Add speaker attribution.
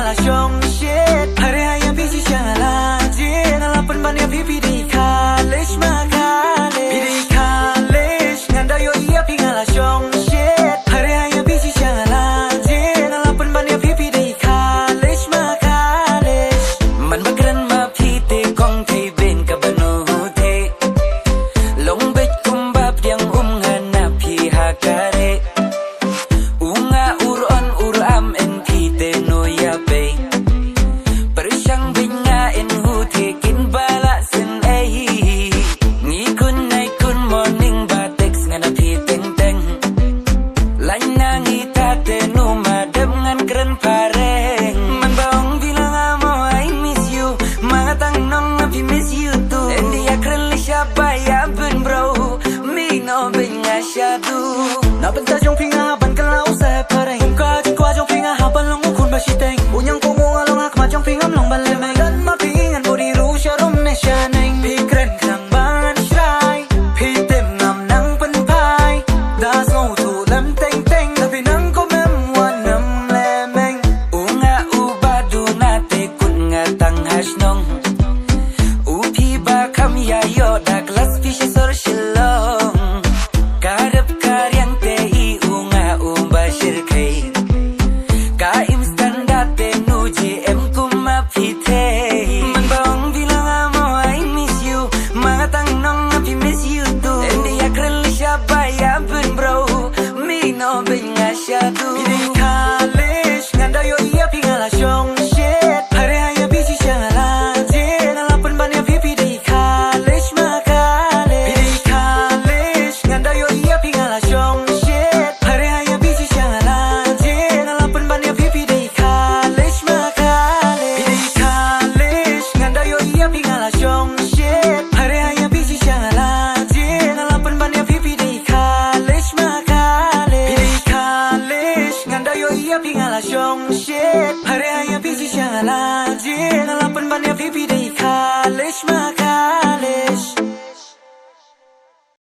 Speaker 1: ngala shong shit hare haya pichi chala je ngala pan ban ya pipi di college ma college pi di college nganda yo iya pi ngala shong shit hare haya pichi chala je ngala pan ban ya pipi di college ma college man bagran ma pi te kong thei ben ka banu the long bet kum bab yang ngana pi ha kare unga uron uram en pi te no ya be persyang binga en hu the kin bala sen ai ngi kun nai kun morning ba text ngana pi teng teng lain na ngi ta te no ma dem ngan kren pareng man baong bilang amo I miss you mga tang nong pi miss you too and dia kren le siapa ya ben bro mi no binga shadu na benta jong pinga ban kalau sa pareng ka jing kwa jong pinga ha ban long kun ba shi teng unyang ko ngong along ak ma jong pingam long ban le mai dan ma pingan body ru sharom ne shaneng pi kren klang ban shrai pi tem nam nang pen pai da so tu lam teng teng da pi nang ko mem wan nam le meng unga u ba du na te kun nga tang hash nong u pi ba kam ya yo da class fish sor shilong karap karyang te i unga umba shirkai ka instant date nu gm kuma pite man baong bilang amo I miss you mga tang nong api miss you too and dia kren li siapa ya ben bro mi no binga shadu pi college nganda yo iya pi ngala shong shit hare haya pichi chala je ngala pan ban ya pipi di college ma college pi college nganda yo iya pi ngala shong shit hare haya pichi chala je ngala pan ban ya pipi di college ma college pi college nganda yo iya pi ngala shong shit hare haya pichi chala je ngala pan ban ya pipi di college ma college pi college nganda yo iya pi ngala shong shit hare haya pichi chala je ngala pan ban ya pipi di college ma